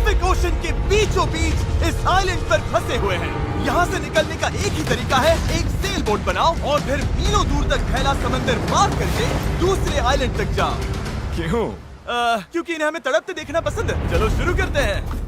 Pacific ocean के बीचों बीच इस आइलैंड पर फंसे हुए हैं। यहाँ से निकलने का एक ही तरीका है, एक सेल बोट बनाओ और फिर मीलों दूर तक फैला समंदर पार करके दूसरे आइलैंड तक जाओ। क्यों? क्योंकि इन्हें हमें तड़पते देखना पसंद है। चलो शुरू करते हैं।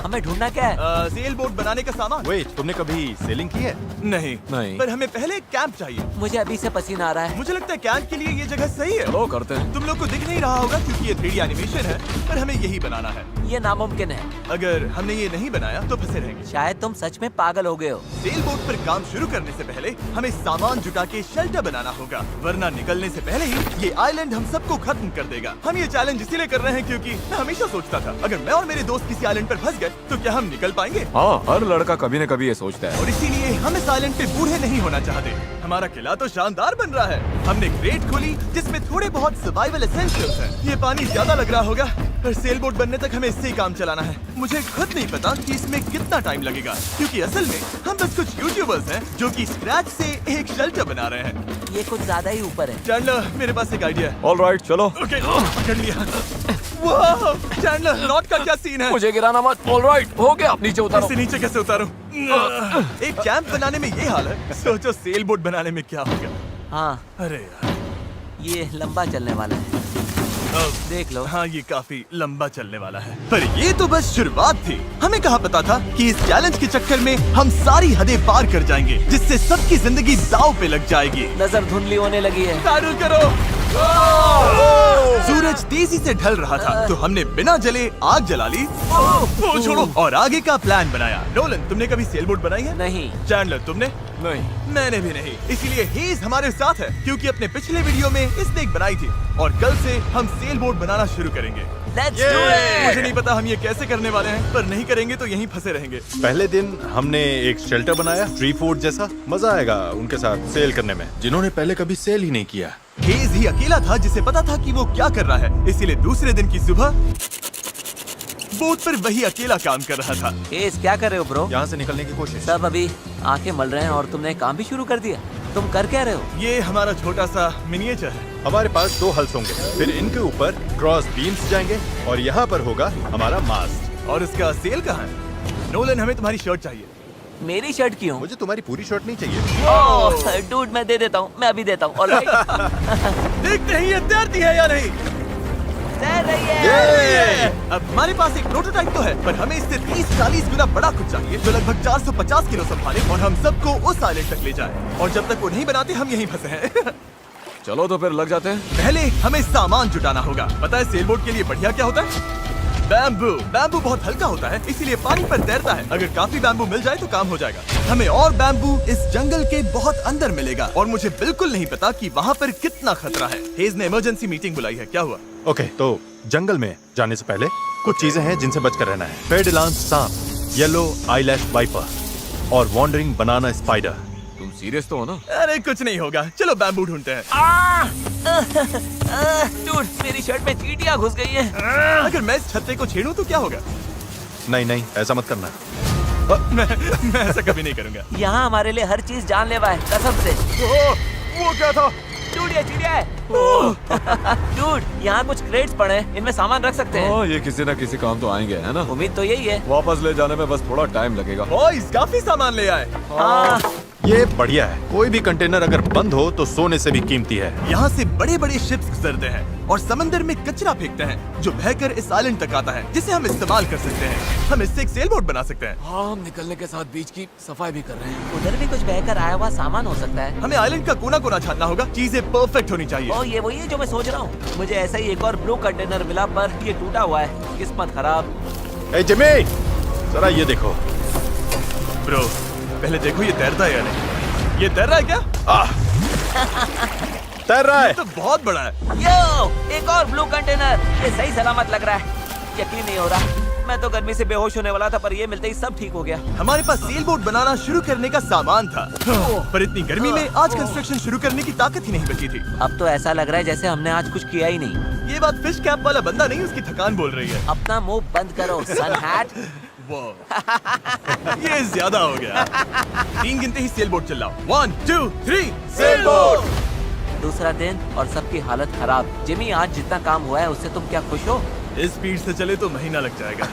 हमें ढूंढना क्या है? सेल बोट बनाने का सामान। वेट, तुमने कभी सेलिंग की है? नहीं नहीं। पर हमें पहले एक कैंप चाहिए। मुझे अभी से पसीना आ रहा है। मुझे लगता है कैंप के लिए ये जगह सही है। चलो करते हैं। तुम लोग को दिख नहीं रहा होगा क्योंकि ये 3D एनिमेशन है, पर हमें यही बनाना है। ये नामुमकिन है। अगर हमने ये नहीं बनाया तो फंसे रहेंगे। शायद तुम सच में पागल हो गए हो। सेल बोट पर काम शुरू करने से पहले हमें सामान जुटा के शेल्टर बनाना होगा, वरना निकलने से पहले ही ये आइलैंड हम सबको खत्म कर देगा। हम ये चैलेंज इसीलिए कर रहे हैं क्योंकि मैं हमेशा सोचता था अगर मैं और मेरे दोस्त किसी आइलैंड पर फंस गए तो क्या हम निकल पाएंगे? हाँ, हर लड़का कभी न कभी ये सोचता है। और इसीलिए हम इस आइलैंड पे बूढ़े नहीं होना चाहते। हमारा किला तो शानदार बन रहा है। हमने क्रेट खोली जिसमें थोड़े बहुत सर्वाइवल एसेंशियल्स हैं। ये पानी ज्यादा लग रहा होगा, पर सेल बोट बनने तक हमें इससे ही काम चलाना है। मुझे खुद नहीं पता कि इसमें कितना टाइम लगेगा, क्योंकि असल में हम बस कुछ यूट्यूबर्स हैं जो कि स्क्रैच से एक शेल्टर बना रहे हैं। ये कुछ ज्यादा ही ऊपर है। चैंडलर, मेरे पास एक आइडिया है। ऑलराइट, चलो। ओके, पकड़ लिया। वाह, चैंडलर, नॉट का क्या सीन है? मुझे गिराना मत। ऑलराइट, हो गया, नीचे उतारो। इससे नीचे कैसे उतारूं? एक कैंप बनाने में ये हाल है, सोचो सेल बोट बनाने में क्या होगा। हाँ, अरे यार, ये लंबा चलने वाला है। देख लो। हाँ, ये काफी लंबा चलने वाला है। पर ये तो बस शुरुआत थी। हमें कहाँ पता था कि इस चैलेंज के चक्कर में हम सारी हदें पार कर जाएंगे, जिससे सबकी जिंदगी दांव पे लग जाएगी। नजर धुंधली होने लगी है। तारुल करो। सूरज तेजी से ढल रहा था, तो हमने बिना जले आग जला ली। वो छोड़ो, और आगे का प्लान बनाया। नोलन, तुमने कभी सेल बोट बनाई है? नहीं। चैंडलर, तुमने? नहीं। मैंने भी नहीं। इसीलिए हेज हमारे साथ है, क्योंकि अपने पिछले वीडियो में इसने एक बनाई थी, और कल से हम सेल बोट बनाना शुरू करेंगे। Let's do it! मुझे नहीं पता हम ये कैसे करने वाले हैं, पर नहीं करेंगे तो यहीं फंसे रहेंगे। पहले दिन हमने एक शेल्टर बनाया, ट्री फूड जैसा। मजा आएगा उनके साथ सेल करने में, जिन्होंने पहले कभी सेल ही नहीं किया। हेज ही अकेला था जिसे पता था कि वो क्या कर रहा है, इसीलिए दूसरे दिन की सुबह बोट पर वही अकेला काम कर रहा था। हेज, क्या कर रहे हो ब्रो? यहाँ से निकलने की कोशिश। सब अभी आंखें मल रहे हैं और तुमने काम भी शुरू कर दिया। तुम कर क्या रहे हो? ये हमारा छोटा सा मिनिएचर है। हमारे पास 2 हल्स होंगे, फिर इनके ऊपर क्रॉस बीम्स जाएंगे और यहाँ पर होगा हमारा मास्ट। और इसका सेल कहाँ है? नोलन, हमें तुम्हारी शर्ट चाहिए। मेरी शर्ट क्यों? मुझे तुम्हारी पूरी शर्ट नहीं चाहिए। ओह, डूड, मैं दे देता हूँ। मैं अभी देता हूँ। ऑलराइट। देखते हैं ये तैरती है या नहीं। तैर रही है। अब हमारे पास एक प्रोटोटाइप तो है, पर हमें इससे 30-40 गुना बड़ा कुछ चाहिए, जो लगभग 450 किलो संभाले और हम सबको उस आइलैंड तक ले जाए। और जब तक वो नहीं बनाते, हम यहीं फंसे हैं। चलो तो फिर लग जाते हैं। पहले हमें सामान जुटाना होगा। पता है सेल बोट के लिए बढ़िया क्या होता है? बैम्बू। बैम्बू बहुत हल्का होता है, इसीलिए पानी पर तैरता है। अगर काफी बैम्बू मिल जाए तो काम हो जाएगा। हमें और बैम्बू इस जंगल के बहुत अंदर मिलेगा, और मुझे बिल्कुल नहीं पता कि वहाँ पर कितना खतरा है। हेज ने इमरजेंसी मीटिंग बुलाई है। क्या हुआ? ओके, तो जंगल में जाने से पहले कुछ चीजें हैं जिनसे बचकर रहना है। फेडिलांस सांप, येलो आईलैश वाइपर और वॉन्डरिंग बनाना स्पाइडर। तुम सीरियस तो हो ना? अरे कुछ नहीं होगा, चलो बैम्बू ढूंढते हैं। डूड, मेरी शर्ट में चींटियां घुस गई हैं। अगर मैं इस छत्ते को छेड़ूं तो क्या होगा? नहीं नहीं, ऐसा मत करना। मैं ऐसा कभी नहीं करूंगा। यहाँ हमारे लिए हर चीज जानलेवा है, कसम से। वो क्या था? डूड, ये चिड़िया है। डूड, यहाँ कुछ क्रेट्स पड़े हैं, इनमें सामान रख सकते हैं। हाँ, ये किसी न किसी काम तो आएंगे, है ना? उम्मीद तो यही है। वापस ले जाने में बस थोड़ा टाइम लगेगा। बॉयज, काफी सामान ले आए। हाँ। ये बढ़िया है। कोई भी कंटेनर अगर बंद हो तो सोने से भी कीमती है। यहाँ से बड़े बड़े शिप्स गुजरते हैं और समंदर में कचरा फेंकते हैं, जो बहकर इस आइलैंड तक आता है, जिसे हम इस्तेमाल कर सकते हैं। हम इससे एक सेल बोट बना सकते हैं। हाँ, हम निकलने के साथ बीच की सफाई भी कर रहे हैं। उधर भी कुछ बहकर आया हुआ सामान हो सकता है। हमें आइलैंड का कोना कोना छानना होगा, चीजें परफेक्ट होनी चाहिए। ओ, ये वही है जो मैं सोच रहा हूँ। मुझे ऐसा ही एक और ब्लू कंटेनर मिला, पर ये टूटा हुआ है। किस्मत खराब। ए जिमी, जरा ये देखो। ब्रो, पहले देखो ये तैरता है या नहीं। ये तैर रहा है क्या? तैर रहा है। तो बहुत बड़ा है। यो, एक और ब्लू कंटेनर। ये सही सलामत लग रहा है। यकीन नहीं हो रहा। मैं तो गर्मी से बेहोश होने वाला था, पर ये मिलते ही सब ठीक हो गया। हमारे पास सेल बोट बनाना शुरू करने का सामान था, पर इतनी गर्मी में आज कंस्ट्रक्शन शुरू करने की ताकत ही नहीं बची थी। अब तो ऐसा लग रहा है जैसे हमने आज कुछ किया ही नहीं। ये बात फिश कैप वाला बंदा नहीं, उसकी थकान बोल रही है। अपना मुंह बंद करो, सन हैट। ये ज्यादा हो गया। 3 गिनते ही सेल बोट चलाओ। 1 2 3 सेल बोट। दूसरा दिन और सबकी हालत खराब। जिमी, आज जितना काम हुआ है उससे तुम क्या खुश हो? इस स्पीड से चले तो महीना लग जाएगा।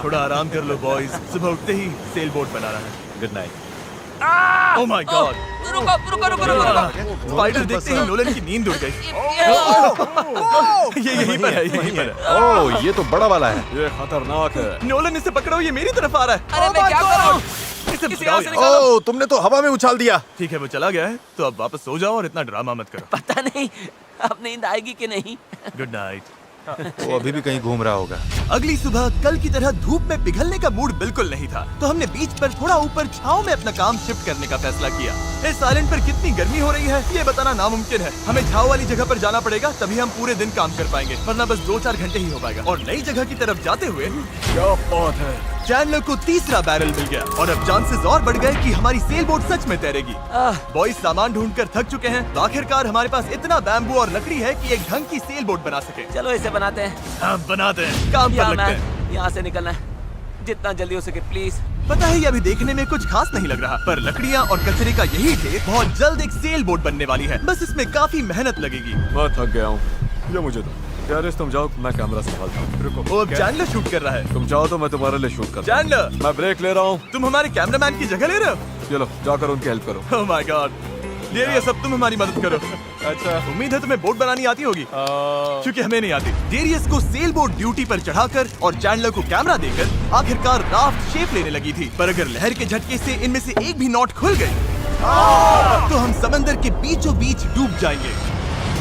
थोड़ा आराम कर लो बॉयज, सुबह उठते ही सेल बोट बनाना है। Good night. Oh my God, रुको रुको रुको रुको स्पाइडर देखते ही नोलन की नींद उड़ गई। ये यहीं पर है, यहीं पर है। ओह, ये तो बड़ा वाला है। ये खतरनाक है। नोलन इसे पकड़ो, ये मेरी तरफ आ रहा है। अरे मैं क्या करूं? इसे किसी भगाओ और से यार। निकालो। ओह, तुमने तो हवा में उछाल दिया। ठीक है, वो चला गया है, तो अब वापस सो जाओ और इतना ड्रामा मत करो। पता नहीं अब नींद आएगी कि नहीं। Good night. वो अभी भी कहीं घूम रहा होगा। अगली सुबह कल की तरह धूप में पिघलने का मूड बिल्कुल नहीं था, तो हमने बीच पर थोड़ा ऊपर छांव में अपना काम शिफ्ट करने का फैसला किया। इस आइलैंड पर कितनी गर्मी हो रही है ये बताना नामुमकिन है। हमें छांव वाली जगह पर जाना पड़ेगा, तभी हम पूरे दिन काम कर पाएंगे, वरना बस 2-4 घंटे ही हो पाएगा। और नई जगह की तरफ जाते हुए क्या बात है। चैंडलर को तीसरा बैरल मिल गया और अब चांसेस और बढ़ गए कि हमारी सेल बोट सच में तैरेगी। बॉयज सामान ढूंढकर थक चुके हैं, तो आखिरकार हमारे पास इतना बैम्बू और लकड़ी है कि एक ढंग की सेल बोट बना सके। चलो इसे बनाते हैं। हाँ, बनाते हैं, काम पर लगते हैं। यहाँ से निकलना है जितना जल्दी हो सके प्लीज। पता है ये अभी देखने में कुछ खास नहीं लग रहा, पर लकड़ियाँ और कचरे का यही ढेर बहुत जल्द एक सेल बोट बनने वाली है। बस इसमें काफी मेहनत लगेगी। मैं थक गया हूँ, ये मुझे दो। गैरेज तुम जाओ, मैं कैमरा संभालता हूँ। रुको, वो अब चैंडलर शूट कर रहा है। तुम जाओ तो मैं तुम्हारे लिए शूट कर। चैंडलर, मैं ब्रेक ले रहा हूँ। तुम हमारे कैमरामैन की जगह ले रहे हो? चलो जाकर उनकी हेल्प करो। ओह माय गॉड, डेरियस अब तुम हमारी मदद करो। अच्छा उम्मीद है तुम्हें बोट बनानी आती होगी, क्योंकि हमें नहीं आती। डेरियस को सेल बोट ड्यूटी पर चढ़ाकर और चैंडलर को कैमरा देकर आखिरकार राफ्ट शेप लेने लगी थी, पर अगर लहर के झटके से इनमें से एक भी नॉट खुल गई तो हम समंदर के बीचों बीच डूब जाएंगे।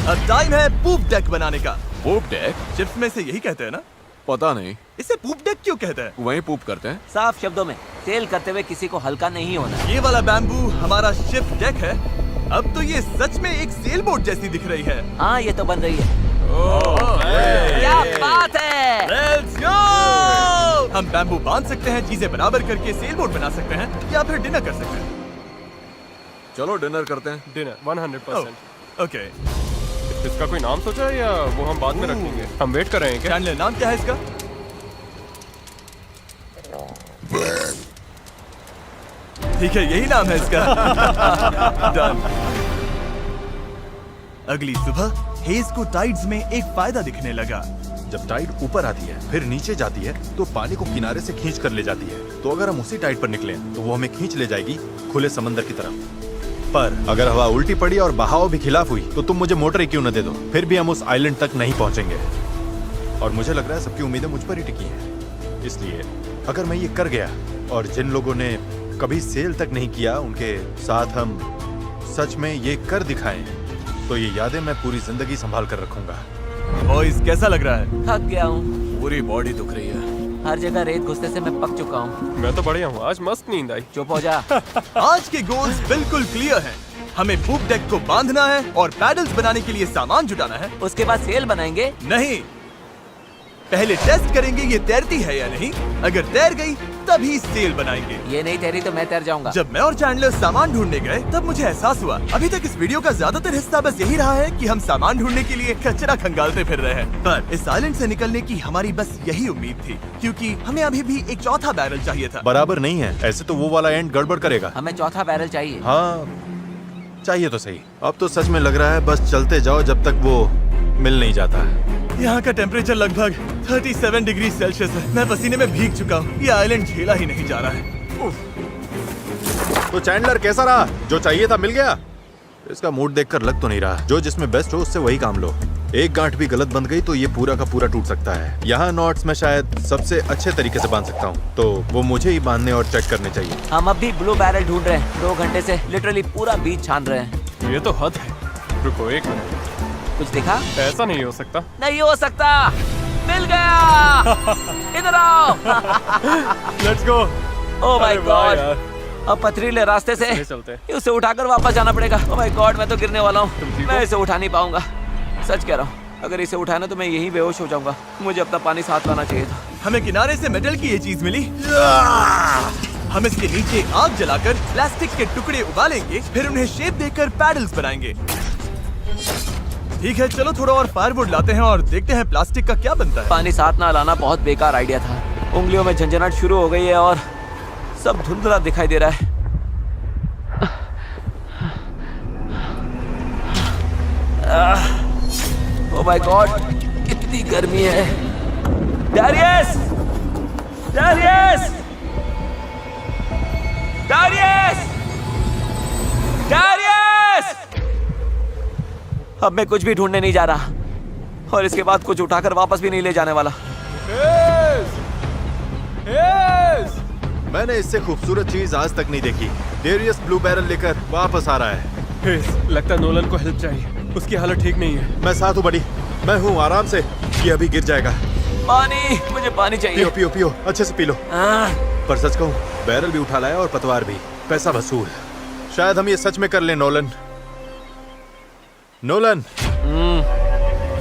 अब टाइम है पूप डेक बनाने का। पूप डेक? शिप्स में से यही कहते हैं ना? पता नहीं, इसे पूप डेक क्यों कहते हैं? वहीं पूप करते हैं। साफ शब्दों में सेल करते हुए किसी को हल्का नहीं होना। ये वाला बैम्बू हमारा शिप डेक है। अब तो ये सच में एक सेल बोट जैसी दिख रही है। हाँ ये तो बन रही है। क्या बात है। Let's go! हम बैम्बू बांध सकते हैं, चीजें बराबर करके सेल बोट बना सकते हैं, या फिर डिनर कर सकते हैं। चलो डिनर करते हैं। डिनर 100%। ओके, इसका कोई नाम सोचा है या वो हम बाद में रखेंगे? हम वेट कर रहे हैं क्या? चैंडलर नाम क्या है इसका? ठीक है, यही नाम है इसका। Done. अगली सुबह हेज को टाइड्स में एक फायदा दिखने लगा। जब टाइड ऊपर आती है फिर नीचे जाती है तो पानी को किनारे से खींच कर ले जाती है। तो अगर हम उसी टाइड पर निकलें तो वो हमें खींच ले जाएगी खुले समंदर की तरफ। पर अगर हवा उल्टी पड़ी और बहाव भी खिलाफ हुई तो तुम मुझे मोटर ही क्यों न दे दो, फिर भी हम उस आइलैंड तक नहीं पहुंचेंगे। और मुझे लग रहा है सबकी उम्मीदें मुझ पर ही टिकी हैं। इसलिए अगर मैं ये कर गया और जिन लोगों ने कभी सेल तक नहीं किया उनके साथ हम सच में ये कर दिखाएं, तो ये यादें मैं पूरी जिंदगी संभाल कर रखूंगा। बॉयज कैसा लग रहा है? थक गया हूँ, पूरी बॉडी दुख रही है। हर जगह रेत घुसने से मैं पक चुका हूँ। मैं तो बढ़िया हूँ, आज मस्त नींद आई। चुप हो जा। आज के गोल्स बिल्कुल क्लियर हैं। हमें पूप डेक को बांधना है और पैडल्स बनाने के लिए सामान जुटाना है। उसके बाद सेल बनाएंगे। नहीं, पहले टेस्ट करेंगे ये तैरती है या नहीं। अगर तैर गई तभी सेल बनाएंगे। ये नहीं तैरी तो मैं तैर जाऊंगा। जब मैं और चैंडलर सामान ढूंढने गए तब मुझे एहसास हुआ अभी तक इस वीडियो का ज्यादातर हिस्सा बस यही रहा है कि हम सामान ढूंढने के लिए कचरा खंगालते फिर रहे हैं। पर इस आइलैंड से निकलने की हमारी बस यही उम्मीद थी, क्योंकि हमें अभी भी एक चौथा बैरल चाहिए था। बराबर नहीं है, ऐसे तो वो वाला एंड गड़बड़ करेगा। हमें चौथा बैरल चाहिए। हाँ चाहिए तो सही। अब तो सच में लग रहा है बस चलते जाओ जब तक वो मिल नहीं जाता। यहाँ का टेम्परेचर लगभग 37 डिग्री सेल्सियस है। मैं पसीने में भीग चुका हूँ। ये आइलैंड झेला ही नहीं जा रहा है। तो चैंडलर कैसा रहा? जो चाहिए था मिल गया? इसका मूड देखकर लग तो नहीं रहा। जो जिसमें बेस्ट हो उससे वही काम लो। एक गांठ भी गलत बंध गई तो ये पूरा का पूरा टूट सकता है। यहाँ नॉट्स में शायद सबसे अच्छे तरीके से बांध सकता हूँ, तो वो मुझे ही बांधने और चेक करने चाहिए। हम अब भी ब्लू बैरल ढूंढ रहे हैं। 2 घंटे से लिटरली पूरा बीच छान रहे हैं। ये तो हद है। रुको 1 मिनट, कुछ दिखा? ऐसा नहीं हो सकता। नहीं हो सकता। मिल गया। इधर आओ। Let's go. ओह माय अरे वाह गॉड। यार। अब पथरीले रास्ते से चले चलते हैं। उसे उठाकर वापस जाना पड़ेगा। ओह माय गॉड, मैं तो गिरने वाला हूँ। तुम ठीक मैं हो? इसे उठा नहीं पाऊंगा। सच कह रहा हूँ, अगर इसे उठाना तो मैं यहीं बेहोश हो जाऊंगा। मुझे अपना पानी साथ लाना चाहिए था। हमें किनारे से मेटल की ये चीज मिली। हम इसके नीचे आग जलाकर प्लास्टिक के टुकड़े उबालेंगे, फिर उन्हें शेप देकर पैडल्स बनाएंगे। ठीक है, चलो थोड़ा और फायरवुड लाते हैं और देखते हैं प्लास्टिक का क्या बनता है। पानी साथ ना लाना बहुत बेकार आइडिया था। उंगलियों में झंझनाहट शुरू हो गई है और सब धुंधला दिखाई दे रहा है। ओह माय गॉड, कितनी गर्मी है। डैरियस! डैरियस! डैरियस! डैरियस! अब मैं कुछ भी ढूंढने नहीं जा रहा और इसके बाद कुछ उठाकर वापस भी नहीं ले जाने वाला। मैंने इससे खूबसूरत चीज आज तक नहीं देखी। डेरियस ब्लू बैरल लेकर वापस आ रहा है। लगता है नोलन को हेल्प चाहिए, उसकी हालत ठीक नहीं है। मैं साथ हूँ बड़ी, मैं हूँ, आराम से। ये अभी गिर जाएगा। पानी, मुझे पानी चाहिए। पियो पियो पियो, अच्छे से पी लो। पर सच कहूँ, बैरल भी उठा लाया और पतवार भी। पैसा वसूल। शायद हम ये सच में कर लें नोलन। नोलन,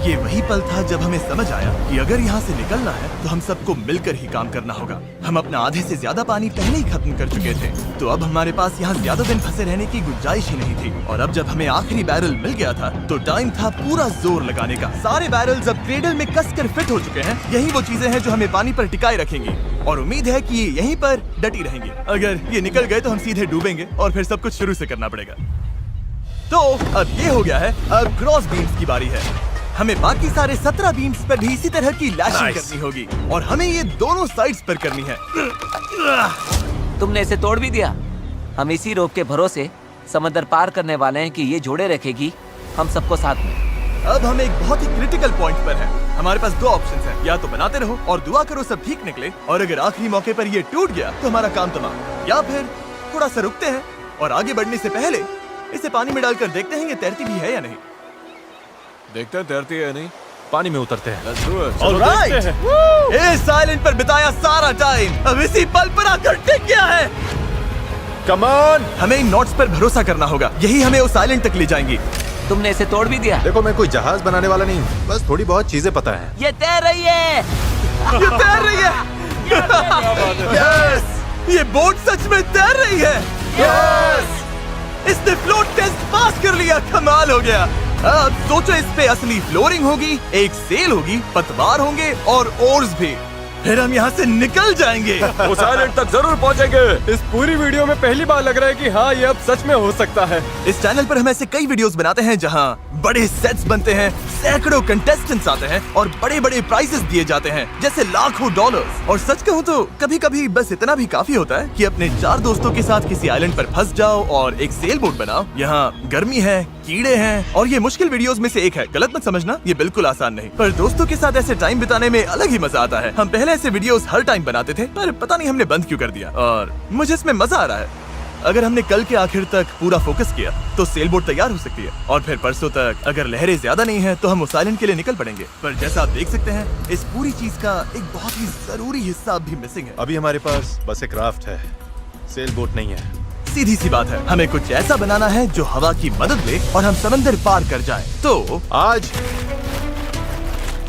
ये वही पल था जब हमें समझ आया कि अगर यहाँ से निकलना है तो हम सबको मिलकर ही काम करना होगा। हम अपना आधे से ज्यादा पानी पहले ही खत्म कर चुके थे, तो अब हमारे पास यहाँ ज्यादा दिन फंसे रहने की गुंजाइश ही नहीं थी। और अब जब हमें आखिरी बैरल मिल गया था तो टाइम था पूरा जोर लगाने का। सारे बैरल्स अब क्रेडल में कसकर फिट हो चुके हैं। यही वो चीजें हैं जो हमें पानी पर टिकाए रखेंगी और उम्मीद है कि ये यहीं पर डटी रहेंगी। अगर ये निकल गए तो हम सीधे डूबेंगे और फिर सब कुछ शुरू से करना पड़ेगा। तो अब ये हो गया है, अब क्रॉस बीम्स की बारी है। हमें बाकी सारे 17 बीम्स पर भी इसी तरह की लैशिंग करनी होगी और हमें ये दोनों साइड्स पर करनी है। तुमने इसे तोड़ भी दिया। हम इसी रोप के भरोसे समंदर पार करने वाले हैं कि ये जोड़े रखेगी हम सबको साथ में। अब हम एक बहुत ही क्रिटिकल पॉइंट पर हैं। हमारे पास दो ऑप्शंस हैं, या तो बनाते रहो और दुआ करो सब ठीक निकले, और अगर आखिरी मौके पर ये टूट गया तो हमारा काम तमाम, या फिर थोड़ा सा रुकते हैं और आगे बढ़ने से पहले इसे पानी में डालकर देखते हैं ये तैरती भी है या नहीं। देखते हैं तैरती है या नहीं। पानी में उतरते हैं। Let's do it. All right! इस आइलैंड पर बिताया सारा टाइम अब इसी पल पर आकर टिक गया है। Come on! हमें इन नोट्स पर भरोसा करना होगा, यही हमें उस आइलैंड तक ले जाएंगी। तुमने इसे तोड़ भी दिया। देखो, मैं कोई जहाज बनाने वाला नहीं, बस थोड़ी बहुत चीजें पता है। ये तैर रही है। ये तैर रही है। यस! ये बोट सच में तैर रही है। यस! इसने फ्लोट टेस्ट पास कर लिया। कमाल हो गया। अब सोचो, इस पे असली फ्लोरिंग होगी, एक सेल होगी, पतवार होंगे और ओर्स भी। फिर हम यहाँ से निकल जाएंगे। उस आइलैंड तक जरूर पहुंचेंगे। इस पूरी वीडियो में पहली बार लग रहा है कि हाँ, ये अब सच में हो सकता है। इस चैनल पर हम ऐसे कई वीडियोस बनाते हैं जहाँ बड़े सेट्स बनते हैं, सैकड़ों कंटेस्टेंट्स आते हैं और बड़े बड़े प्राइजेस दिए जाते हैं, जैसे लाखों डॉलर्स। और सच कहूँ तो कभी कभी बस इतना भी काफी होता है कि अपने 4 दोस्तों के साथ किसी आइलैंड पर फंस जाओ और एक सेल बोट बनाओ। यहाँ गर्मी है, कीड़े हैं और ये मुश्किल वीडियोस में से एक है। गलत मत समझना, ये बिल्कुल आसान नहीं, पर दोस्तों के साथ ऐसे टाइम बिताने में अलग ही मजा आता है। हम पहले ऐसे वीडियोस हर टाइम बनाते थे, पर पता नहीं हमने बंद क्यों कर दिया, और मुझे इसमें मजा आ रहा है। अगर हमने कल के आखिर तक पूरा फोकस किया तो सेल बोट तैयार हो सकती है, और फिर परसों तक अगर लहरें ज्यादा नहीं है तो हम उस आइलैंड के लिए निकल पड़ेंगे। पर जैसा आप देख सकते हैं, इस पूरी चीज का एक बहुत ही जरूरी हिस्सा भी मिसिंग है। अभी हमारे पास बस एक राफ्ट है, सेल बोट नहीं है। सीधी सी बात है, हमें कुछ ऐसा बनाना है जो हवा की मदद ले और हम समंदर पार कर जाएं। तो आज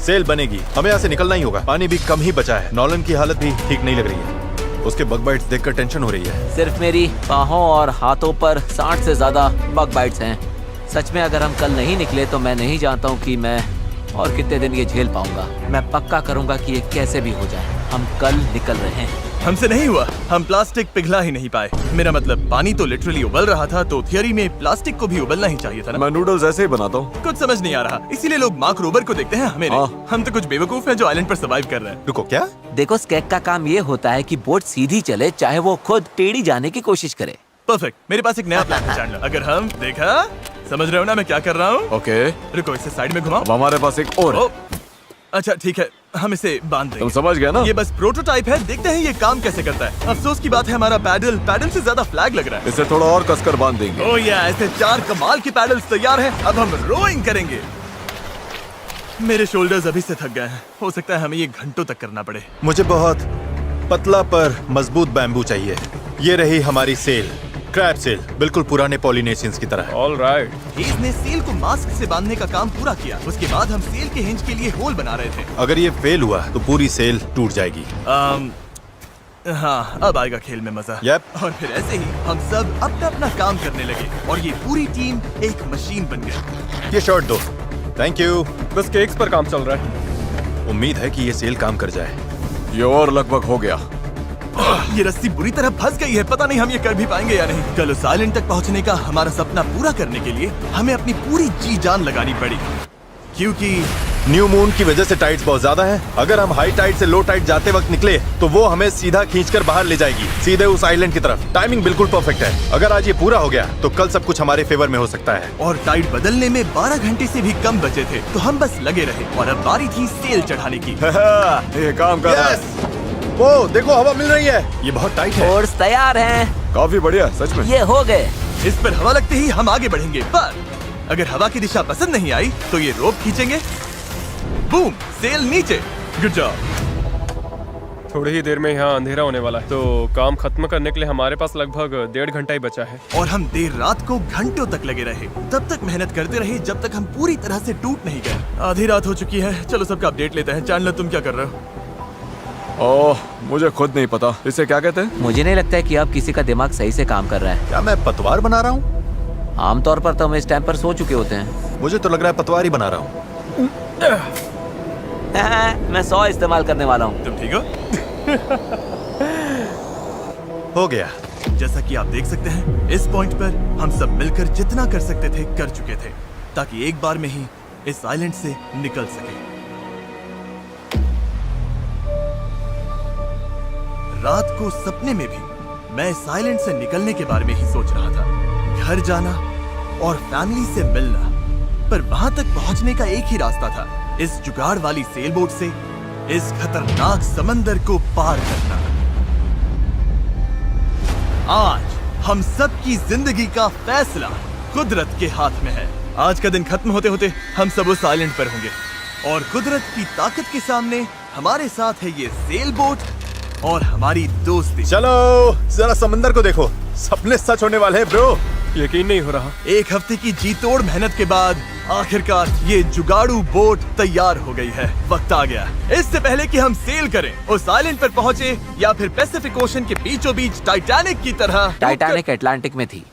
सेल बनेगी, हमें यहाँ से निकलना ही होगा। पानी भी कम ही बचा है। नॉलन की हालत भी ठीक नहीं लग रही है, उसके बग बाइट्स देखकर टेंशन हो रही है। सिर्फ मेरी बाहों और हाथों पर 60 से ज्यादा बग बाइट्स हैं। सच में अगर हम कल नहीं निकले तो मैं नहीं जानता हूँ कि मैं और कितने दिन ये झेल पाऊंगा। मैं पक्का करूंगा कि ये कैसे भी हो जाए। हम कल निकल रहे हैं। हमसे नहीं हुआ, हम प्लास्टिक पिघला ही नहीं पाए। मेरा मतलब पानी तो लिटरली उबल रहा था, तो थियरी में प्लास्टिक को भी उबलना ही चाहिए था ना। मैं नूडल्स ऐसे ही बनाता हूँ। कुछ समझ नहीं आ रहा, इसीलिए लोग मार्क रोबर को देखते हैं, हमें नहीं। हाँ। हम तो कुछ बेवकूफ हैं जो आइलैंड पर सर्वाइव कर रहे हैं। रुको, क्या? देखो, स्केक का काम ये होता है कि बोट सीधी चले, चाहे वो खुद टेढ़ी जाने की कोशिश करे। परफेक्ट, मेरे पास एक नया प्लान है चैंडलर। अगर हम देखा, समझ रहे हो ना मैं क्या कर रहा हूँ? ओके, रुको, इसे साइड में घुमाओ। अब हमारे पास एक और है। ओ, अच्छा ठीक है, हम इसे बांध तुम देंगे। समझ गया ना? ये बस प्रोटोटाइप है, देखते हैं ये काम कैसे करता है। अफसोस की बात है, हमारा पैडल से ज्यादा फ्लैग लग रहा है। इसे थोड़ा और कसकर बांध देंगे। ओह या, ऐसे 4 कमाल के पैडल्स तैयार हैं। अब हम रोइंग करेंगे। मेरे शोल्डर्स अभी से थक गए हैं, हो सकता है हमें ये घंटों तक करना पड़े। मुझे बहुत पतला पर मजबूत बैम्बू चाहिए। ये रही हमारी सेल, क्रैब सेल, बिल्कुल पुराने पॉलिनेशियंस की तरह। All right. हेज ने सेल को मास्क से बांधने का काम पूरा किया। उसके बाद हम सेल के हिंज के लिए होल बना रहे थे। अगर ये फेल हुआ तो पूरी सेल टूट जाएगी। हाँ, अब आएगा खेल में मजा। Yep. और फिर ऐसे ही हम सब अपना अपना काम करने लगे और ये पूरी टीम एक मशीन बन गई। ये शॉट दो। Thank you. बस केक्स पर काम चल रहा है। उम्मीद है कि ये सेल काम कर जाए। ये और लगभग हो गया। ये रस्सी बुरी तरह फंस गई है, पता नहीं हम ये कर भी पाएंगे या नहीं। कल उस आइलैंड तक पहुंचने का हमारा सपना पूरा करने के लिए हमें अपनी पूरी जी जान लगानी पड़ी, क्योंकि न्यू मून की वजह से टाइड्स बहुत ज्यादा हैं। अगर हम हाई टाइड से लो टाइड जाते वक्त निकले तो वो हमें सीधा खींचकर बाहर ले जाएगी, सीधे उस आइलैंड की तरफ। टाइमिंग बिल्कुल परफेक्ट है। अगर आज ये पूरा हो गया तो कल सब कुछ हमारे फेवर में हो सकता है। और टाइड बदलने में 12 घंटे से भी कम बचे थे, तो हम बस लगे रहे और अब बारी थी सेल चढ़ाने की। ये काम कर रहा है। Yes! वो देखो, हवा मिल रही है। ये बहुत टाइट है। फोर्स तैयार हैं। काफी बढ़िया, सच में। ये हो गए। इस पर हवा लगते ही हम आगे बढ़ेंगे, पर अगर हवा की दिशा पसंद नहीं आई तो ये रोप खींचेंगे। बूम, सेल नीचे। Good job. थोड़ी ही देर में यहाँ अंधेरा होने वाला है, तो काम खत्म करने के लिए हमारे पास लगभग 1.5 घंटा ही बचा है। और हम देर रात को घंटों तक लगे रहे, तब तक मेहनत करते रहे जब तक हम पूरी तरह से टूट नहीं गए। आधी रात हो चुकी है, चलो सबका अपडेट लेते हैं। चैंडलर, तुम क्या कर रहे हो? ओह, मुझे खुद नहीं पता इसे क्या कहते हैं। मुझे नहीं लगता है कि अब किसी का दिमाग सही से काम कर रहा है। क्या मैं पतवार बना रहा हूँ? आमतौर पर तो हम इस टाइम पर सो चुके होते हैं। मुझे तो लग रहा है पतवार ही बना रहा हूँ। मैं 100 इस्तेमाल करने वाला हूँ। तुम ठीक हो? हो गया। जैसा कि आप देख सकते हैं, इस पॉइंट पर हम सब मिलकर जितना कर सकते थे कर चुके थे, ताकि एक बार में ही इस आइलैंड से निकल सके। रात को सपने में भी मैं इस आइलैंड से निकलने के बारे में ही सोच रहा था। घर जाना और फैमिली से मिलना, पर वहां तक पहुंचने का एक ही रास्ता था, इस जुगाड़ वाली सेल बोट से इस खतरनाक समंदर को पार करना। आज हम सब की जिंदगी का फैसला कुदरत के हाथ में है। आज का दिन खत्म होते होते हम सब उस आइलैंड पर होंगे, और कुदरत की ताकत के सामने हमारे साथ है ये सेल बोट और हमारी दोस्ती। चलो जरा समंदर को देखो, सपने सच होने वाले हैं ब्रो। यकीन नहीं हो रहा। एक हफ्ते की जी तोड़ मेहनत के बाद आखिरकार ये जुगाड़ू बोट तैयार हो गई है। वक्त आ गया, इससे पहले कि हम सेल करें, उस आइलैंड पर पहुंचे या फिर पैसिफिक ओशन के बीचों बीच टाइटैनिक की तरह। टाइटैनिक अटलांटिक में थी।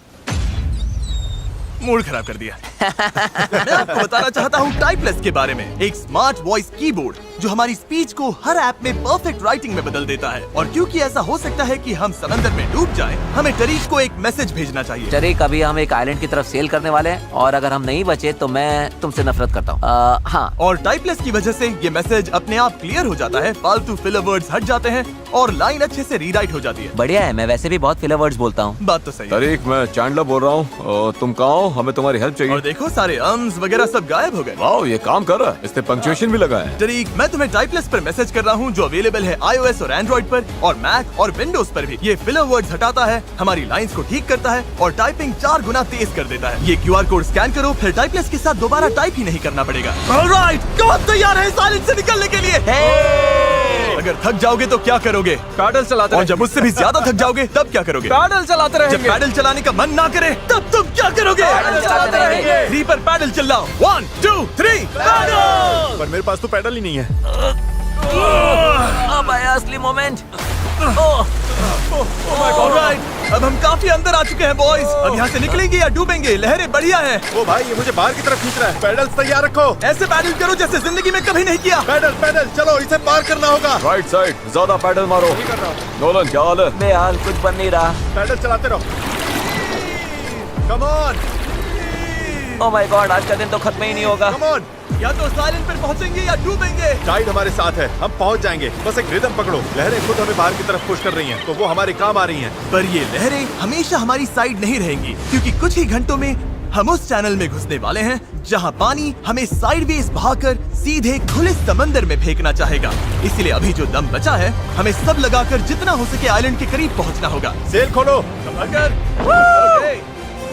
मूड खराब कर दिया। मैं आपको बताना चाहता हूँ टाइपलेस के बारे में, एक स्मार्ट वॉइस कीबोर्ड जो हमारी स्पीच को हर ऐप में परफेक्ट राइटिंग में बदल देता है। और क्योंकि ऐसा हो सकता है कि हम समंदर में डूब जाएं, हमें टरीक को एक मैसेज भेजना चाहिए। टरीक, अभी हम एक आइलैंड की तरफ सेल करने वाले हैं, और अगर हम नहीं बचे तो मैं तुमसे नफरत करता हूँ। हाँ। और टाइपलेस की वजह से ये मैसेज अपने आप क्लियर हो जाता है, फालतू फिलर वर्ड्स हट जाते हैं और लाइन अच्छे से रीराइट हो जाती है। बढ़िया है, मैं वैसे भी बहुत फिलर वर्ड्स बोलता हूँ। बात तो सही है। तरीक, मैं चैंडलर बोल रहा हूँ। तुम कहाँ हो? हमें तुम्हारी हेल्प चाहिए। और देखो, सारे अम्स वगैरह सब गायब हो गए। वाओ, ये काम कर रहा है। इसने पंक्चुएशन भी लगा है। टरीक, मैं तुम्हें टाइपलेस पर मैसेज कर रहा हूँ जो अवेलेबल है iOS और एंड्रॉइड पर, और मैक और विंडोज पर भी। ये फिलर वर्ड्स हटाता है, हमारी लाइंस को ठीक करता है और टाइपिंग 4 गुना तेज कर देता है। ये QR कोड स्कैन करो, फिर टाइपलेस के साथ दोबारा टाइप ही नहीं करना पड़ेगा। ऑलराइट, कौन तैयार है इस आइलैंड से निकलने के लिए? अगर थक जाओगे तो क्या करोगे? पैडल चलाते और जब उससे भी ज्यादा थक जाओगे तब क्या करोगे? पैडल चलाते जब रहेंगे। पैडल चलाने का मन ना करे तब तुम क्या करोगे? पैडल चलाते रहेंगे। 3 पर पैडल चिल्लाओ। 1 2 3 पैडल। पर मेरे पास तो पैडल ही नहीं है। अब आया असली मोमेंट। ऑलराइट, अब हम काफी अंदर आ चुके हैं बॉयज। अब यहाँ से निकलेंगे या डूबेंगे? लहरें बढ़िया हैं। ओ भाई, ये मुझे बाहर की तरफ खींच रहा है। पैडल तैयार रखो। ऐसे पैडल करो जैसे जिंदगी में कभी नहीं किया। पैडल पैडल, चलो इसे पार करना होगा। राइट साइड, ज्यादा पैडल मारो। नोलन, क्या हाल है? बेहाल, कुछ बन नहीं रहा। पैडल चलाते रहो। Come on, oh my God, आज का दिन तो खत्म ही नहीं होगा। Come on. या तो साइलेंट पर पहुंचेंगे या डूबेंगे। टाइड हमारे साथ है, हम पहुंच जाएंगे। बस एक रिदम पकड़ो। लहरें खुद हमें बाहर की तरफ पुश कर रही हैं, तो वो हमारे काम आ रही हैं। पर ये लहरें हमेशा हमारी साइड नहीं रहेंगी, क्योंकि कुछ ही घंटों में हम उस चैनल में घुसने वाले हैं जहां पानी हमें साइडवेज बहाकर सीधे खुले समंदर में फेंकना चाहेगा। इसलिए अभी जो दम बचा है, हमें सब लगाकर जितना हो सके आइलैंड के करीब पहुंचना होगा। सेल खोलो। अगर ओके,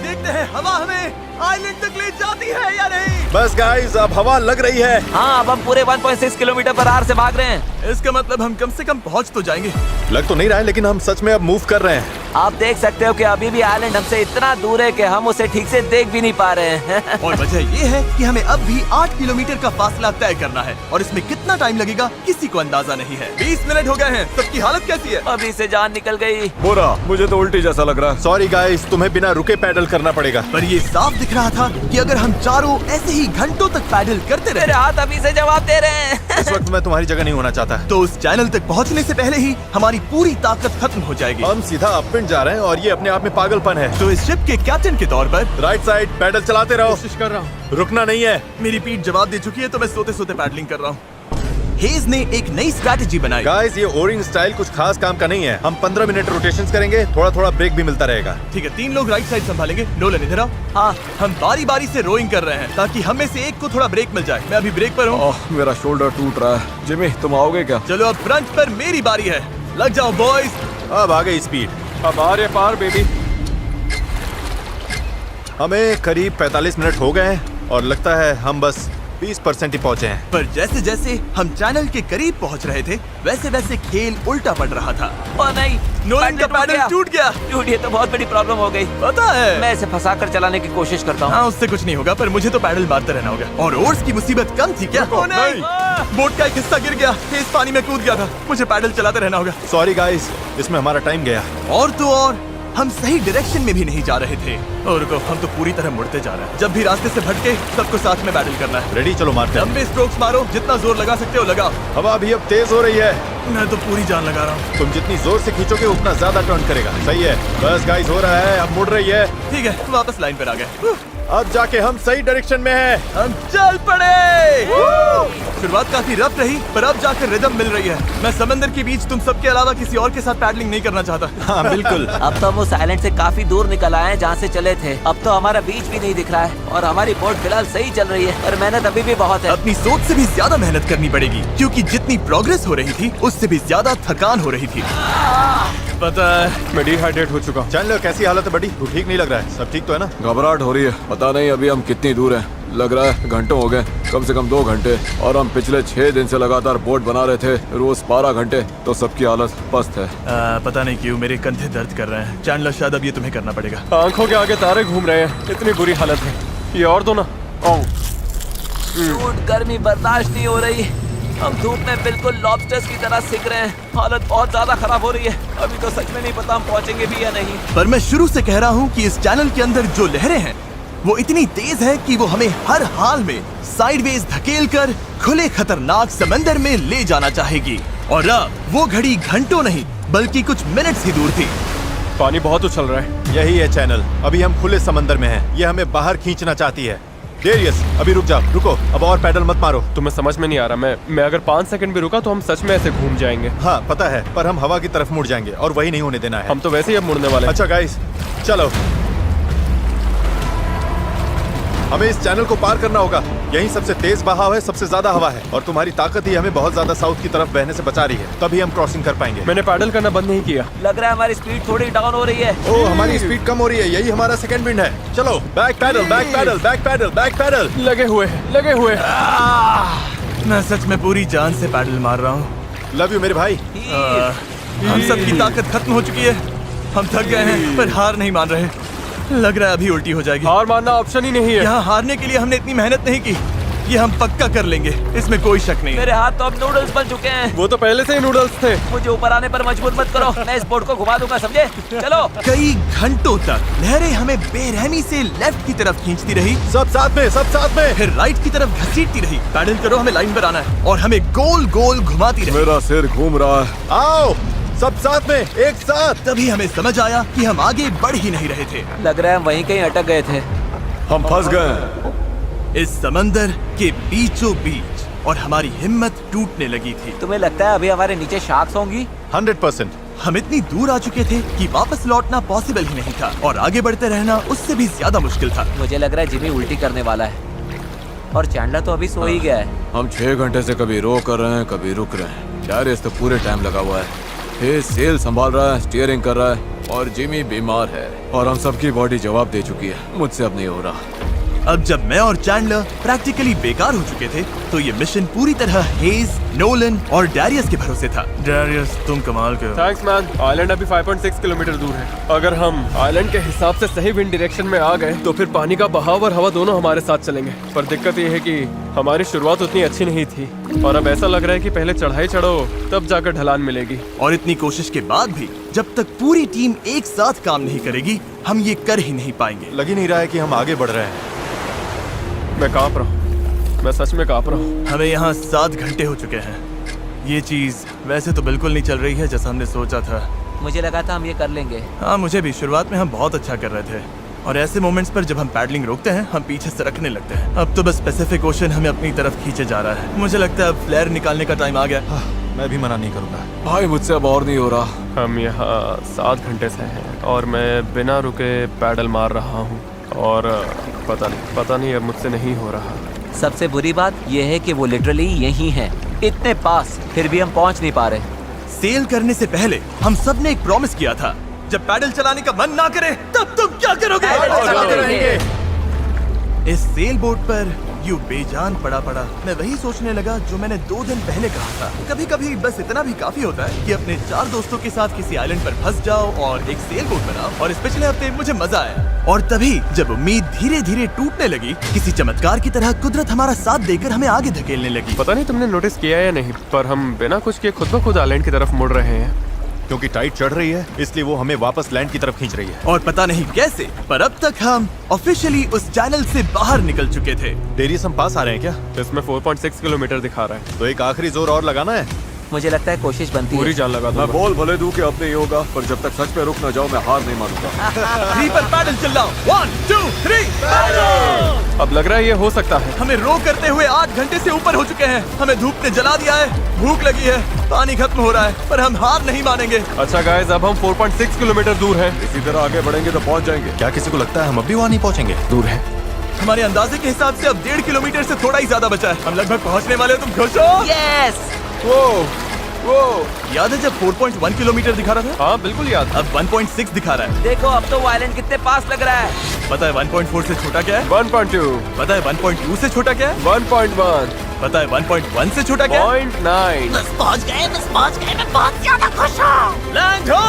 देखते हैं हवा हमें आइलैंड तक ले जाती है या नहीं। बस गाइस, अब हवा लग रही है। हाँ, अब हम पूरे 1.6 किलोमीटर पर आवर से भाग रहे हैं। इसका मतलब हम कम से कम पहुंच तो जाएंगे। लग तो नहीं रहा है, लेकिन हम सच में अब मूव कर रहे हैं। आप देख सकते हो कि अभी भी आइलैंड हमसे इतना दूर है कि हम उसे ठीक से देख भी नहीं पा रहे हैं। और वजह ये है कि हमें अब भी 8 किलोमीटर का फासला तय करना है, और इसमें कितना टाइम लगेगा किसी को अंदाजा नहीं है। 20 मिनट हो गए हैं। सबकी हालत कैसी है? अभी से जान निकल गई। बुरा, मुझे तो उल्टी जैसा लग रहा है। सॉरी गाइस, तुम्हें बिना रुके पैडल करना पड़ेगा। पर ये साफ दिख रहा था कि अगर हम चारों ऐसे ही घंटों तक पैडल करते मेरे रहे हाथ अभी से जवाब दे रहे हैं। इस वक्त मैं तुम्हारी जगह नहीं होना चाहता। तो उस चैनल तक पहुंचने से पहले ही हमारी पूरी ताकत खत्म हो जाएगी। हम सीधा अपविंड जा रहे हैं और ये अपने आप में पागलपन है। तो इस शिप के कैप्टन के तौर पर राइट साइड पैडल चलाते रहो। कोशिश कर रहा हूँ। रुकना नहीं है। मेरी पीठ जवाब दे चुकी है तो मैं सोते सोते पैडलिंग कर रहा हूँ। हेज ने एक नई स्ट्रैटेजी बनाई। गाइस, ये ओरिंग स्टाइल कुछ खास काम का नहीं है। हम 15 मिनट रोटेशंस करेंगे, थोड़ा थोड़ा ब्रेक भी मिलता रहेगा। ठीक है, 3 लोग राइट साइड संभालेंगे। नोलन इधर आओ। हाँ, हम बारी बारी से रोइंग कर रहे हैं ताकि हम में से एक को थोड़ा ब्रेक मिल जाए। मैं अभी ब्रेक पर हूँ। मेरा शोल्डर टूट रहा है। जिमी, तुम आओगे क्या? चलो अब फ्रंट पर मेरी बारी है। लग जाओ बॉयज। अब आ गई स्पीड। अब आ रहे पार बेबी। हमें करीब 45 मिनट हो गए हैं और लगता है हम बस 20% ही पहुंचे हैं। पर जैसे जैसे हम चैनल के करीब पहुंच रहे थे वैसे वैसे खेल उल्टा पड़ रहा था। ओ नहीं, नोलन का पैडल टूट गया। टूट, ये तो बहुत बड़ी प्रॉब्लम हो गई। पता है, मैं इसे फंसा कर चलाने की कोशिश करता हूँ। हाँ, उससे कुछ नहीं होगा, पर मुझे तो पैडल मारते रहना होगा। और ओर्स की मुसीबत कम थी क्या? ओ नहीं, बोट का एक हिस्सा गिर गया। तेज पानी में कूद गया था। मुझे पैडल चलाते रहना होगा। सॉरी गाइस, इसमें हमारा टाइम गया। और तो और हम सही डायरेक्शन में भी नहीं जा रहे थे। और रुको, हम तो पूरी तरह मुड़ते जा रहे हैं। जब भी रास्ते से भटके सबको साथ में पैडल करना है। रेडी, चलो मारते हैं। लंबे स्ट्रोक्स मारो, जितना जोर लगा सकते हो लगाओ। हवा भी अब तेज हो रही है। मैं तो पूरी जान लगा रहा हूँ। तुम जितनी जोर से खींचोगे उतना ज्यादा टर्न करेगा। सही है, बस गाइस हो रहा है, अब मुड़ रही है। ठीक है, वापस लाइन पर आ गए। अब जाके हम सही डायरेक्शन में हैं। हम चल पड़े। शुरुआत काफी रफ रही, पर अब जाकर रिदम मिल रही है। मैं समंदर के बीच तुम सबके अलावा किसी और के साथ पैडलिंग नहीं करना चाहता। हाँ बिल्कुल। अब तो हम उस आइलैंड से काफी दूर निकल आए हैं जहाँ से चले थे। अब तो हमारा बीच भी नहीं दिख रहा है और हमारी बोट फिलहाल सही चल रही है, पर मेहनत अभी भी बहुत है। अपनी सोच से भी ज्यादा मेहनत करनी पड़ेगी, क्योंकि जितनी प्रोग्रेस हो रही थी उससे भी ज्यादा थकान हो रही थी। पता है, मैं डिहाइड्रेट हो चुका हूँ। चैनलर, कैसी हालत है बड़ी? तू ठीक नहीं लग रहा है। सब ठीक तो है ना? घबराहट हो रही है। पता नहीं अभी हम कितनी दूर हैं। लग रहा है घंटों हो गए, कम से कम 2 घंटे। और हम पिछले 6 दिन से लगातार बोट बना रहे थे, रोज 12 घंटे। तो सबकी हालत पस्त है। पता नहीं क्यों मेरे कंधे दर्द कर रहे हैं। चैनलर, शायद अब ये तुम्हें करना पड़ेगा। आंखों के आगे तारे घूम रहे हैं, इतनी बुरी हालत है। ये और दो ना। धूप, गर्मी बर्दाश्त नहीं हो रही। हम धूप में बिल्कुल लॉबस्टर्स की तरह सिक रहे हैं। हालत बहुत ज्यादा खराब हो रही है। अभी तो सच में नहीं पता हम पहुंचेंगे भी या नहीं। पर मैं शुरू से कह रहा हूँ कि इस चैनल के अंदर जो लहरें हैं वो इतनी तेज है कि वो हमें हर हाल में साइडवेज धकेल कर खुले खतरनाक समंदर में ले जाना चाहेगी। और अब वो घड़ी घंटों नहीं बल्कि कुछ मिनट्स ही दूर थी। पानी बहुत उछल रहा है। यही है चैनल। अभी हम खुले समंदर में हैं। ये हमें बाहर खींचना चाहती है। डेरियस, अभी रुक जा। रुको, अब और पैडल मत मारो। तुम्हें समझ में नहीं आ रहा। मैं अगर 5 सेकंड भी रुका तो हम सच में ऐसे घूम जाएंगे। हाँ पता है, पर हम हवा की तरफ मुड़ जाएंगे और वही नहीं होने देना है। हम तो वैसे ही अब मुड़ने वाले हैं। अच्छा गाइस, चलो। हमें इस चैनल को पार करना होगा। यही सबसे तेज बहाव है, सबसे ज्यादा हवा है और तुम्हारी ताकत ही हमें बहुत ज्यादा साउथ की तरफ बहने से बचा रही है। तभी हम क्रॉसिंग कर पाएंगे। मैंने पैडल करना बंद नहीं किया। लग रहा है हमारी स्पीड थोड़ी डाउन हो रही है। ओ, हमारी स्पीड कम हो रही है। यही हमारा सेकंड विंड है। चलो, back paddle, back paddle, back paddle, back paddle. लगे हुए मैं सच में पूरी जान से पैडल मार रहा हूँ। लव यू मेरे भाई। हम सबकी ताकत खत्म हो चुकी है। हम थक गए हैं पर हार नहीं मान रहे। लग रहा है अभी उल्टी हो जाएगी। हार मानना ऑप्शन ही नहीं है। यहाँ हारने के लिए हमने इतनी मेहनत नहीं की। ये हम पक्का कर लेंगे, इसमें कोई शक नहीं है। मेरे हाथ तो अब नूडल्स बन चुके हैं। वो तो पहले से ही नूडल्स थे। मुझे ऊपर आने पर मजबूर मत करो। मैं इस बोट को घुमा दूंगा, समझे? चलो। कई घंटों तक लहरें हमें बेरहमी से लेफ्ट की तरफ खींचती रही, सब साथ में, सब साथ में। फिर राइट की तरफ घसीटती रही। पैडल करो, हमें लाइन पर आना है और हमें गोल गोल घुमाती रही। मेरा सिर घूम रहा है। आओ सब साथ में, एक साथ। तभी हमें समझ आया कि हम आगे बढ़ ही नहीं रहे थे। लग रहा है हम वहीं कहीं अटक गए थे। हम फंस गए इस समंदर के बीचों बीच और हमारी हिम्मत टूटने लगी थी। तुम्हें लगता है अभी हमारे नीचे शार्क्स होंगी? 100%। हम इतनी दूर आ चुके थे कि वापस लौटना पॉसिबल ही नहीं था और आगे बढ़ते रहना उससे भी ज्यादा मुश्किल था। मुझे लग रहा है जिमी उल्टी करने वाला है और चैंडलर तो अभी सो ही गया है। हम 6 घंटे से कभी रो कर रहे हैं, कभी रुक रहे हैं। डैरियस तो पूरे टाइम लगा हुआ है। हे सेल संभाल रहा है, स्टीयरिंग कर रहा है और जिमी बीमार है और हम सबकी बॉडी जवाब दे चुकी है। मुझसे अब नहीं हो रहा। अब जब मैं और चैंडलर प्रैक्टिकली बेकार हो चुके थे, तो ये मिशन पूरी तरह हेज, नोलन और डैरियस के भरोसे था। डैरियस, तुम कमाल के हो। Thanks man. आइलैंड अभी 5.6 किलोमीटर दूर है। अगर हम आइलैंड के हिसाब से सही विंड डायरेक्शन में आ गए तो फिर पानी का बहाव और हवा दोनों हमारे साथ चलेंगे। पर दिक्कत ये है कि हमारी शुरुआत उतनी अच्छी नहीं थी और अब ऐसा लग रहा है कि पहले चढ़ाई चढ़ो तब जाकर ढलान मिलेगी। और इतनी कोशिश के बाद भी जब तक पूरी टीम एक साथ काम नहीं करेगी, हम ये कर ही नहीं पाएंगे। लग ही नहीं रहा है कि हम आगे बढ़ रहे हैं। मैं कांप रहा हूँ, मैं सच में कांप रहा हूँ। हमें यहाँ 7 घंटे हो चुके हैं। ये चीज वैसे तो बिल्कुल नहीं चल रही है जैसा हमने सोचा था। मुझे लगा था हम ये कर लेंगे। हाँ, मुझे भी। शुरुआत में हम बहुत अच्छा कर रहे थे और ऐसे मोमेंट्स पर जब हम पैडलिंग रोकते हैं, हम पीछे सरकने लगते हैं। अब तो बस पैसिफिक ओशन हमें अपनी तरफ खींचे जा रहा है। मुझे लगता है अब फ्लेयर निकालने का टाइम आ गया। मैं भी मना नहीं करूंगा। भाई मुझसे अब और नहीं हो रहा। हम यहाँ 7 घंटे से हैं और मैं बिना रुके पैडल मार रहा हूँ और पता नहीं अब मुझसे नहीं हो रहा। सबसे बुरी बात यह है कि वो लिटरली यहीं है, इतने पास, फिर भी हम पहुंच नहीं पा रहे। सेल करने से पहले हम सब ने एक प्रॉमिस किया था, जब पैडल चलाने का मन ना करे तब तुम क्या करोगे? पैडल चलाते रहेंगे। इस सेल बोट पर यूं बेजान पड़ा मैं वही सोचने लगा जो मैंने 2 दिन पहले कहा था। कभी कभी बस इतना भी काफी होता है कि अपने 4 दोस्तों के साथ किसी आइलैंड पर फंस जाओ और एक सेल बोट बनाओ। और इस पिछले हफ्ते मुझे मजा आया। और तभी जब उम्मीद धीरे धीरे टूटने लगी, किसी चमत्कार की तरह कुदरत हमारा साथ देकर हमें आगे धकेलने लगी। पता नहीं तुमने नोटिस किया या नहीं, पर हम बिना कुछ किए खुद ब खुद आइलैंड की तरफ मुड़ रहे हैं। क्योंकि टाइड चढ़ रही है, इसलिए वो हमें वापस लैंड की तरफ खींच रही है। और पता नहीं कैसे, पर अब तक हम ऑफिशियली उस चैनल से बाहर निकल चुके थे। डेरियस, हम पास आ रहे हैं क्या? इसमें 4.6 किलोमीटर दिखा रहा है। तो एक आखिरी जोर और लगाना है। मुझे लगता है कोशिश बनती पूरी है। जान लगा मैं दूंगा। बोल भले दूं कि अब नहीं होगा, पर जब तक सच पे रुक ना जाओ मैं हार नहीं मानूंगा। 3 पर पैडल चिल्लाओ। 1 2 3 अब लग रहा है ये हो सकता है। हमें रो करते हुए 8 घंटे से ऊपर हो चुके हैं। हमें धूप ने जला दिया है, भूख लगी है, पानी खत्म हो रहा है, पर हम हार नहीं मानेंगे। अच्छा गाइस, अब हम 4.6 किलोमीटर दूर हैं। इसी तरह आगे बढ़ेंगे तो पहुंच जाएंगे। क्या किसी को लगता है हम अब भी वहाँ नहीं पहुँचेंगे? दूर है। हमारे अंदाजे के हिसाब से अब 1.5 किलोमीटर से थोड़ा ही ज्यादा बचा है। हम लगभग पहुंचने वाले हो। तुम खुश हो? यस। वो याद है जब 4.1 किलोमीटर दिखा रहा था? हाँ बिल्कुल याद। अब 1.6 दिखा रहा है। देखो अब तो वो आइलैंड कितने पास लग रहा है। पता है 1.4 से छोटा क्या है? 1.2, पता है 1.2 से छोटा क्या है? 1.1, पता है 1.1 से छोटा क्या है? 0.9। पहुंच गए, मैं बहुत ज्यादा खुश हूँ। लैंड हो!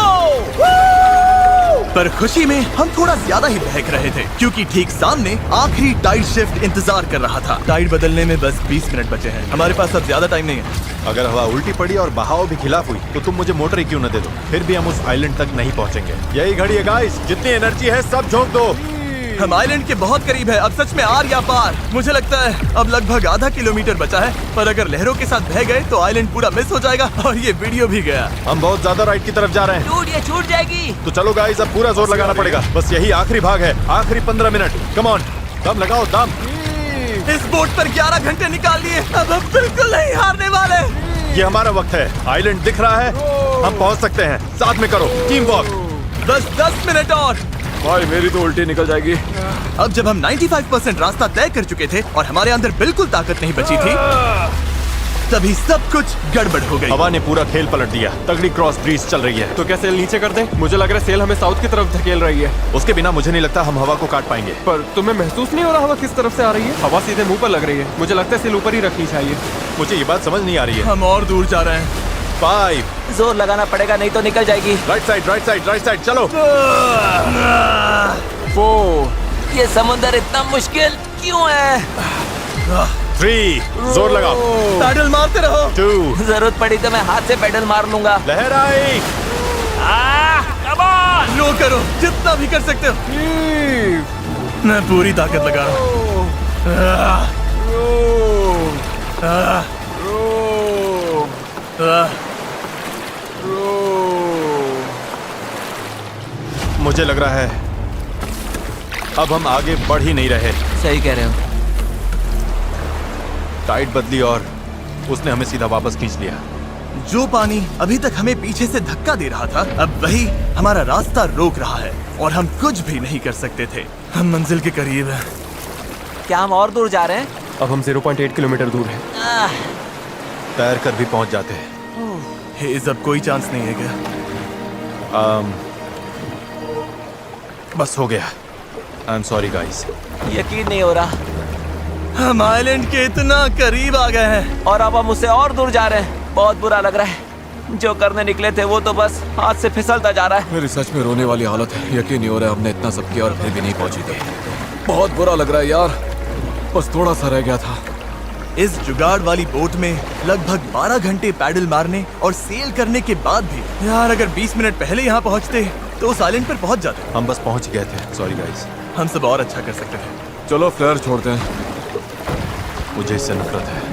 पर खुशी में हम थोड़ा ज्यादा ही बहक रहे थे, क्योंकि ठीक सामने आखिरी टाइड शिफ्ट इंतजार कर रहा था। टाइड बदलने में बस 20 मिनट बचे हैं। हमारे पास अब ज्यादा टाइम नहीं है। अगर हवा उल्टी पड़ी और बहाव भी खिलाफ हुई तो तुम मुझे मोटर ही क्यों न दे दो, फिर भी हम उस आइलैंड तक नहीं पहुंचेंगे। यही घड़ी है गाइस, जितनी एनर्जी है सब झोंक दो। हम आइलैंड के बहुत करीब है। अब सच में आर या पार। मुझे लगता है अब लगभग आधा किलोमीटर बचा है, पर अगर लहरों के साथ बह गए तो आइलैंड पूरा मिस हो जाएगा और ये वीडियो भी गया। हम बहुत ज्यादा राइट की तरफ जा रहे हैं। टूट ये छूट जाएगी। तो चलो गाइस, अब पूरा जोर लगाना पड़ेगा। बस यही आखिरी भाग है, आखिरी 15 मिनट। कम ऑन, दम लगाओ, दम। इस बोट पर 11 घंटे निकाल लिए। अब हम बिल्कुल नहीं हारने वाले। ये हमारा वक्त है। आइलैंड दिख रहा है, हम पहुंच सकते हैं। साथ में करो, टीम वर्क। बस 10 मिनट और। भाई मेरी तो उल्टी निकल जाएगी। अब जब हम 95% रास्ता तय कर चुके थे और हमारे अंदर बिल्कुल ताकत नहीं बची थी, तभी सब कुछ गड़बड़ हो गई। हवा ने पूरा खेल पलट दिया। तगड़ी क्रॉस ब्रीज चल रही है। तो क्या सेल नीचे कर दें? मुझे लग रहा है सेल हमें साउथ की तरफ धकेल रही है। उसके बिना मुझे नहीं लगता हम हवा को काट पाएंगे। पर तुम्हें महसूस नहीं हो रहा हवा किस तरफ से आ रही है? हवा सीधे मुंह पर लग रही है। मुझे लगता है सेल ऊपर ही रखनी चाहिए। मुझे ये बात समझ नहीं आ रही है। हम और दूर जा रहे हैं। 5 जोर लगाना पड़ेगा नहीं तो निकल जाएगी। Right side, right side, right side, चलो। 4, ये समुंदर इतना मुश्किल क्यों है? 3, जोर लगाओ। पैडल मारते रहो। 2, जरूरत पड़ी तो मैं हाथ से पेडल मार लूंगा। लहर आई। लो करो, जितना भी कर सकते हो। मैं पूरी ताकत लगा रहा हूँ। मुझे लग रहा है अब हम आगे बढ़ ही नहीं रहे। सही कह रहे हो। टाइड बदली और उसने हमें सीधा वापस खींच लिया। जो पानी अभी तक हमें पीछे से धक्का दे रहा था, अब वही हमारा रास्ता रोक रहा है और हम कुछ भी नहीं कर सकते थे। हम मंजिल के करीब हैं। क्या हम और दूर जा रहे हैं? अब हम 0.8 किलोमीटर दूर हैं। तैर कर भी पहुंच जाते हैं। हेज, अब कोई चांस नहीं है क्या? बस हो गया। I am sorry guys. यकीन नहीं हो रहा हम आइलैंड के इतना करीब आ गए हैं। और अब हम उससे और दूर जा रहे हैं। बहुत बुरा लग रहा है। जो करने निकले थे वो तो बस हाथ से फिसलता जा रहा है। मेरी सच में रोने वाली हालत है। यकीन नहीं हो रहा है हमने इतना सब किया और फिर भी नहीं पहुंची थी। बहुत बुरा लग रहा है यार। बस थोड़ा सा रह गया था। इस जुगाड़ वाली बोट में लगभग 12 घंटे पैडल मारने और सेल करने के बाद भी यार अगर 20 मिनट पहले यहाँ पहुँचते तो उस आइलैंड पर पहुँच जाते। हम बस पहुंच गए थे। Sorry guys. हम सब और अच्छा कर सकते थे। चलो फ्लेयर छोड़ते हैं। मुझे इससे नफरत है।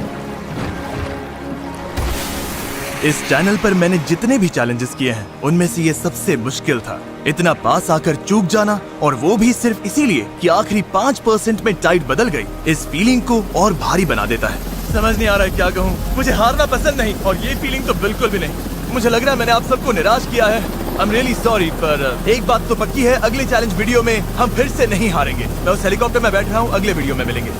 इस चैनल पर मैंने जितने भी चैलेंजेस किए हैं उनमें से ये सबसे मुश्किल था। इतना पास आकर चूक जाना, और वो भी सिर्फ इसीलिए कि आखिरी 5% में टाइड बदल गई, इस फीलिंग को और भारी बना देता है। समझ नहीं आ रहा है क्या कहूँ। मुझे हारना पसंद नहीं और ये फीलिंग तो बिल्कुल भी नहीं। मुझे लग रहा है मैंने आप सबको निराश किया है। आई एम रियली सॉरी, पर एक बात तो पक्की है, अगले चैलेंज वीडियो में हम फिर से नहीं हारेंगे। मैं उस हेलीकॉप्टर में बैठ रहा हूँ, अगले वीडियो में मिलेंगे।